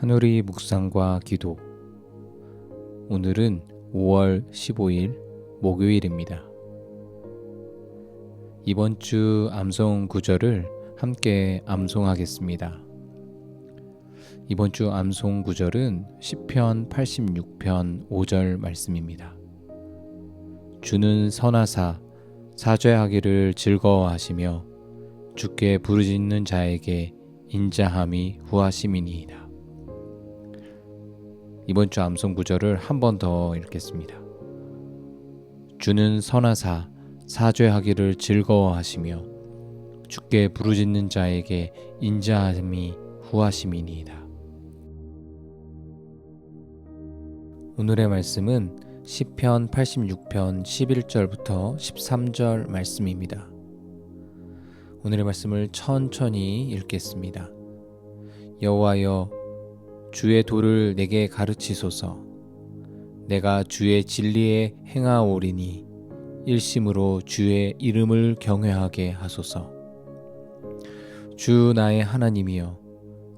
하늘의 묵상과 기도. 오늘은 5월 15일 목요일입니다. 이번 주 암송 구절을 함께 암송하겠습니다. 이번 주 암송 구절은 시편 86편 5절 말씀입니다. 주는 선하사 사죄하기를 즐거워하시며 주께 부르짖는 자에게 인자함이 후하심이니이다. 이번 주 암송 구절을 한 번 더 읽겠습니다. 주는 선하사 사죄하기를 즐거워하시며 주께 부르짖는 자에게 인자함이 후하심이니이다. 오늘의 말씀은 시편 86편 11절부터 13절 말씀입니다. 오늘의 말씀을 천천히 읽겠습니다. 여호와여, 주의 도를 내게 가르치소서. 내가 주의 진리에 행하오리니 일심으로 주의 이름을 경외하게 하소서. 주 나의 하나님이여,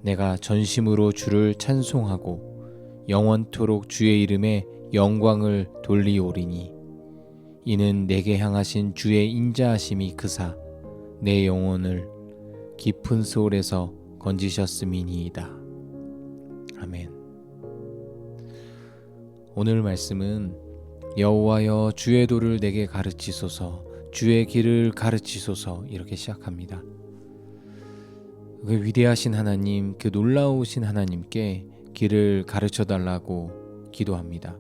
내가 전심으로 주를 찬송하고 영원토록 주의 이름에 영광을 돌리오리니 이는 내게 향하신 주의 인자하심이 크사 내 영혼을 깊은 소울에서 건지셨음이니이다. 아멘. 오늘 말씀은 여호와여, 주의 도를 내게 가르치소서, 주의 길을 가르치소서, 이렇게 시작합니다. 그 위대하신 하나님, 그 놀라우신 하나님께 길을 가르쳐달라고 기도합니다.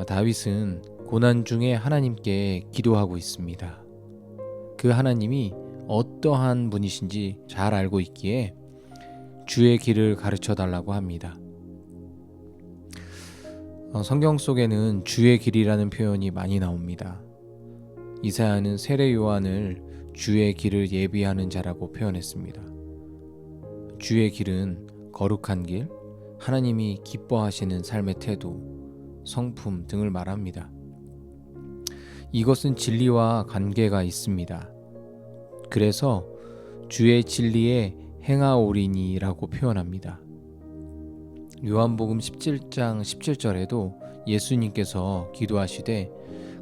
다윗은 고난 중에 하나님께 기도하고 있습니다. 그 하나님이 어떠한 분이신지 잘 알고 있기에 주의 길을 가르쳐달라고 합니다. 성경 속에는 주의 길이라는 표현이 많이 나옵니다. 이사야는 세례 요한을 주의 길을 예비하는 자라고 표현했습니다. 주의 길은 거룩한 길, 하나님이 기뻐하시는 삶의 태도, 성품 등을 말합니다. 이것은 진리와 관계가 있습니다. 그래서 주의 진리에 행하오리니라고 표현합니다. 요한복음 17장 17절에도 예수님께서 기도하시되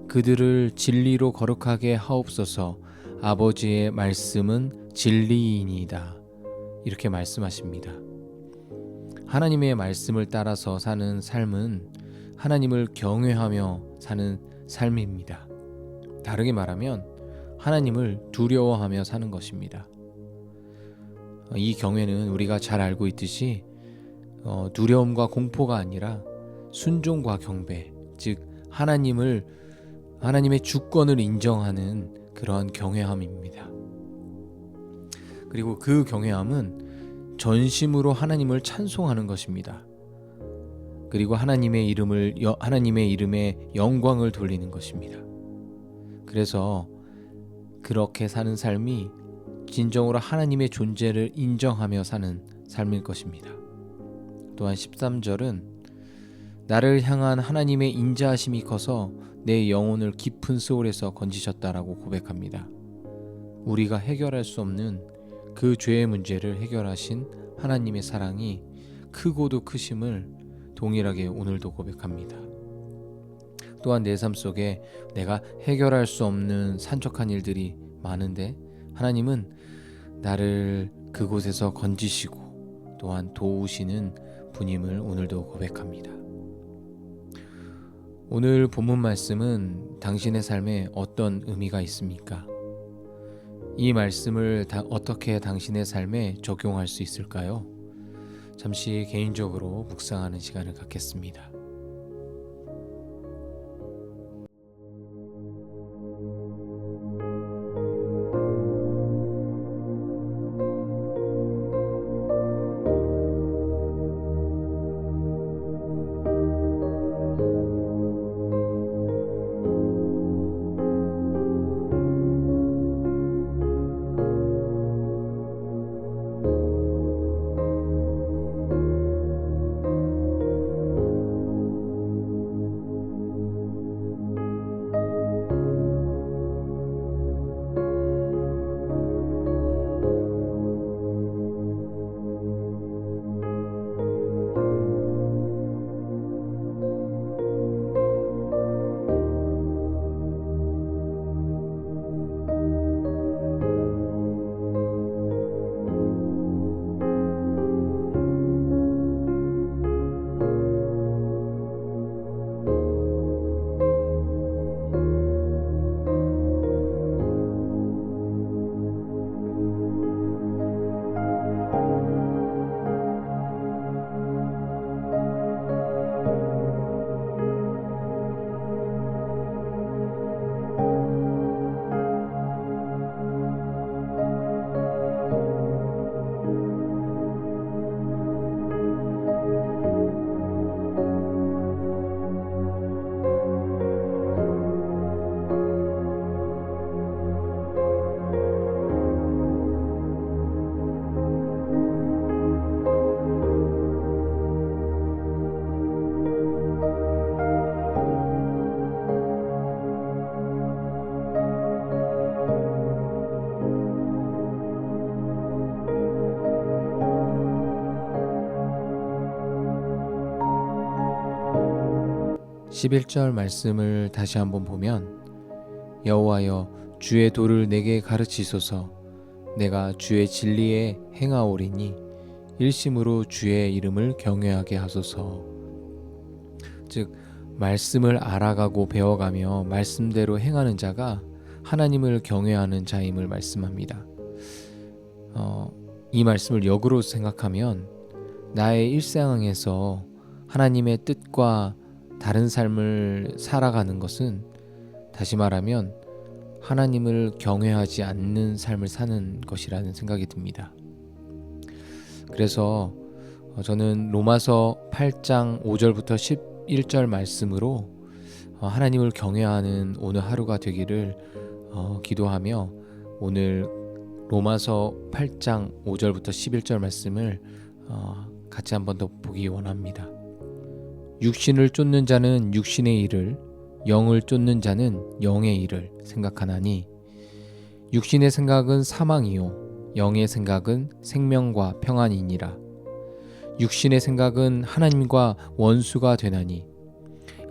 그들을 진리로 거룩하게 하옵소서. 아버지의 말씀은 진리이니이다. 이렇게 말씀하십니다. 하나님의 말씀을 따라서 사는 삶은 하나님을 경외하며 사는 삶입니다. 다르게 말하면 하나님을 두려워하며 사는 것입니다. 이 경외는 우리가 잘 알고 있듯이 두려움과 공포가 아니라 순종과 경배, 즉 하나님의 주권을 인정하는 그러한 경외함입니다. 그리고 그 경외함은 전심으로 하나님을 찬송하는 것입니다. 그리고 하나님의 이름에 영광을 돌리는 것입니다. 그래서 그렇게 사는 삶이 진정으로 하나님의 존재를 인정하며 사는 삶일 것입니다. 또한 13절은 나를 향한 하나님의 인자하심이 커서 내 영혼을 깊은 소울에서 건지셨다라고 고백합니다. 우리가 해결할 수 없는 그 죄의 문제를 해결하신 하나님의 사랑이 크고도 크심을 동일하게 오늘도 고백합니다. 또한 내 삶 속에 내가 해결할 수 없는 산적한 일들이 많은데 하나님은 나를 그곳에서 건지시고 또한 도우시는 분임을 오늘도 고백합니다. 오늘 본문 말씀은 당신의 삶에 어떤 의미가 있습니까? 이 말씀을 어떻게 당신의 삶에 적용할 수 있을까요? 잠시 개인적으로 묵상하는 시간을 갖겠습니다. 11절 말씀을 다시 한번 보면 여호와여 주의 도를 내게 가르치소서 내가 주의 진리에 행하오리니 일심으로 주의 이름을 경외하게 하소서. 즉 말씀을 알아가고 배워가며 말씀대로 행하는 자가 하나님을 경외하는 자임을 말씀합니다. 이 말씀을 역으로 생각하면 나의 일상에서 하나님의 뜻과 다른 삶을 살아가는 것은 다시 말하면 하나님을 경외하지 않는 삶을 사는 것이라는 생각이 듭니다. 그래서 저는 로마서 8장 5절부터 11절 말씀으로 하나님을 경외하는 오늘 하루가 되기를 기도하며 오늘 로마서 8장 5절부터 11절 말씀을 같이 한번 더 보기 원합니다. 육신을 쫓는 자는 육신의 일을, 영을 쫓는 자는 영의 일을 생각하나니 육신의 생각은 사망이요 영의 생각은 생명과 평안이니라. 육신의 생각은 하나님과 원수가 되나니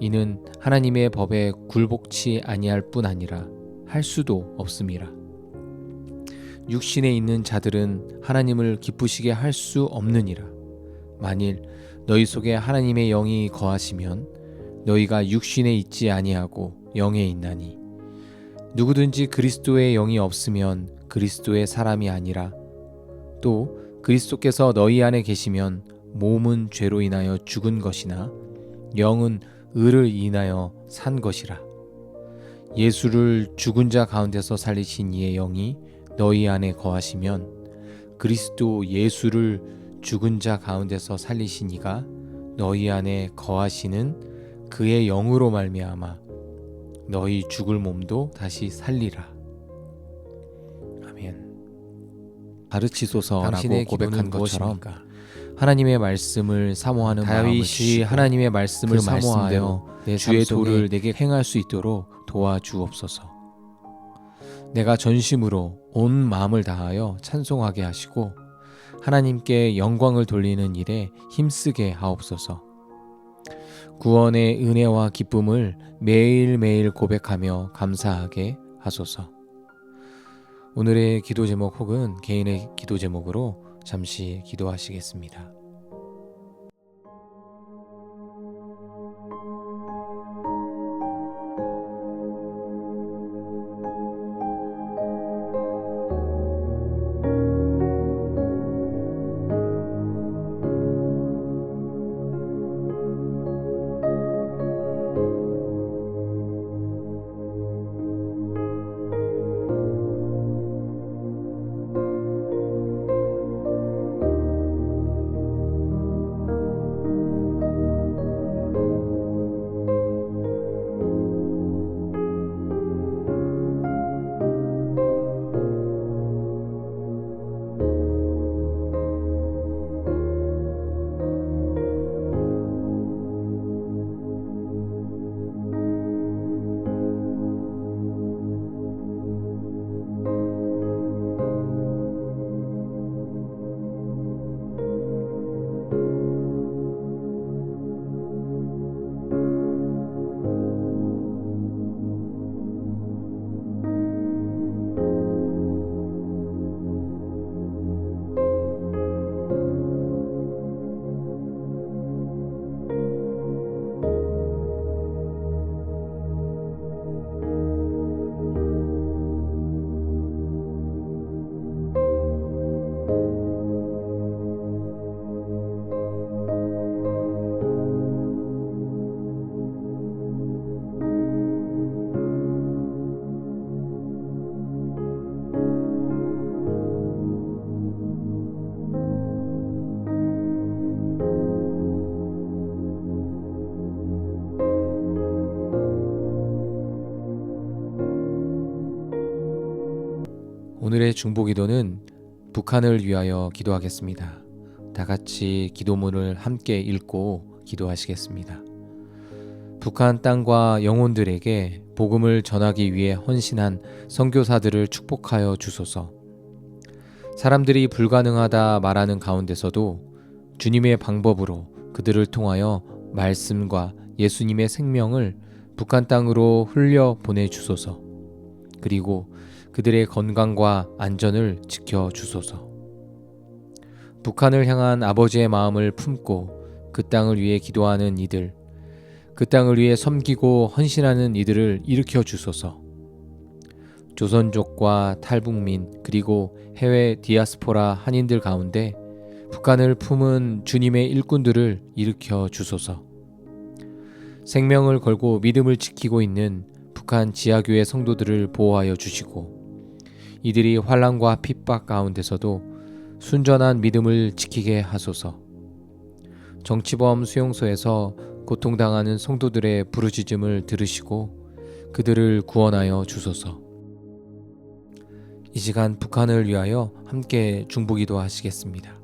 이는 하나님의 법에 굴복치 아니할 뿐 아니라 할 수도 없음이라. 육신에 있는 자들은 하나님을 기쁘시게 할 수 없느니라. 만일 너희 속에 하나님의 영이 거하시면 너희가 육신에 있지 아니하고 영에 있나니 누구든지 그리스도의 영이 없으면 그리스도의 사람이 아니라 또 그리스도께서 너희 안에 계시면 몸은 죄로 인하여 죽은 것이나 영은 의를 인하여 산 것이라. 예수를 죽은 자 가운데서 살리신 이의 영이 너희 안에 거하시면 그리스도 예수를 죽은 자 가운데서 살리신 이가 너희 안에 거하시는 그의 영으로 말미암아 너희 죽을 몸도 다시 살리라. 아멘. 가르치소서라고 고백한 것처럼 하나님의 말씀을 사모하는 다윗이 하나님의 말씀을 사모하여 내 주의 도를 내게 행할 수 있도록 도와주옵소서. 내가 전심으로 온 마음을 다하여 찬송하게 하시고 하나님께 영광을 돌리는 일에 힘쓰게 하옵소서. 구원의 은혜와 기쁨을 매일매일 고백하며 감사하게 하소서. 오늘의 기도 제목 혹은 개인의 기도 제목으로 잠시 기도하시겠습니다. 오늘의 중보기도는 북한을 위하여 기도하겠습니다. 다 같이 기도문을 함께 읽고 기도하시겠습니다. 북한 땅과 영혼들에게 복음을 전하기 위해 헌신한 선교사들을 축복하여 주소서. 사람들이 불가능하다 말하는 가운데서도 주님의 방법으로 그들을 통하여 말씀과 예수님의 생명을 북한 땅으로 흘려 보내주소서. 그리고 그들의 건강과 안전을 지켜주소서. 북한을 향한 아버지의 마음을 품고 그 땅을 위해 기도하는 이들, 그 땅을 위해 섬기고 헌신하는 이들을 일으켜 주소서. 조선족과 탈북민 그리고 해외 디아스포라 한인들 가운데 북한을 품은 주님의 일꾼들을 일으켜 주소서. 생명을 걸고 믿음을 지키고 있는 북한 지하교회 성도들을 보호하여 주시고 이들이 환난과 핍박 가운데서도 순전한 믿음을 지키게 하소서. 정치범 수용소에서 고통당하는 성도들의 부르짖음을 들으시고 그들을 구원하여 주소서. 이 시간 북한을 위하여 함께 중보기도 하시겠습니다.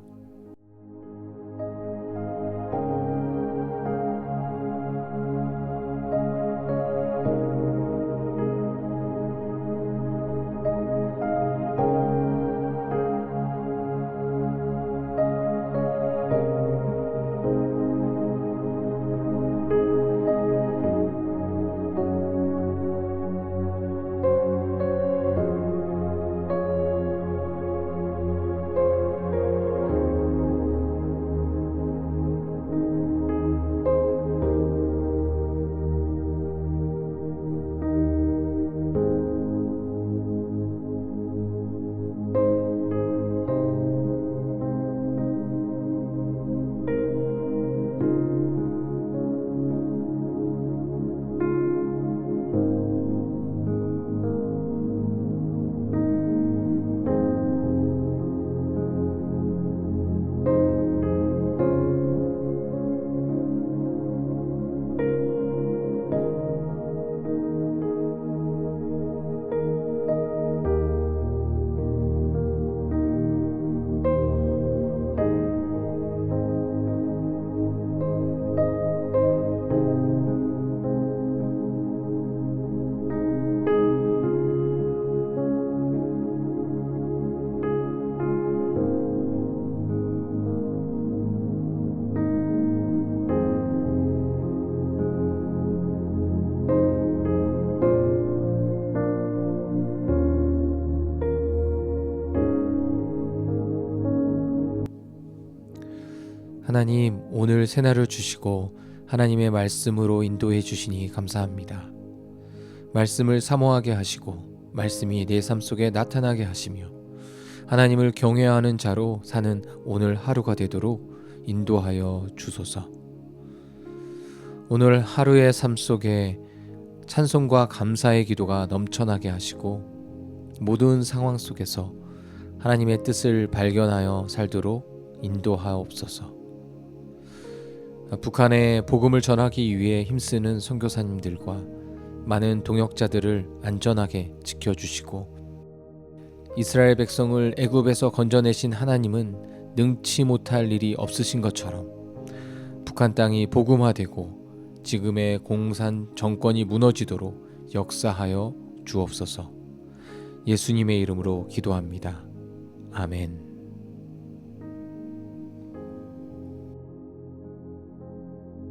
하나님, 오늘 새날을 주시고 하나님의 말씀으로 인도해 주시니 감사합니다. 말씀을 사모하게 하시고 말씀이 내 삶 속에 나타나게 하시며 하나님을 경외하는 자로 사는 오늘 하루가 되도록 인도하여 주소서. 오늘 하루의 삶 속에 찬송과 감사의 기도가 넘쳐나게 하시고 모든 상황 속에서 하나님의 뜻을 발견하여 살도록 인도하옵소서. 북한에 복음을 전하기 위해 힘쓰는 선교사님들과 많은 동역자들을 안전하게 지켜주시고 이스라엘 백성을 애굽에서 건져내신 하나님은 능치 못할 일이 없으신 것처럼 북한 땅이 복음화되고 지금의 공산 정권이 무너지도록 역사하여 주옵소서. 예수님의 이름으로 기도합니다. 아멘.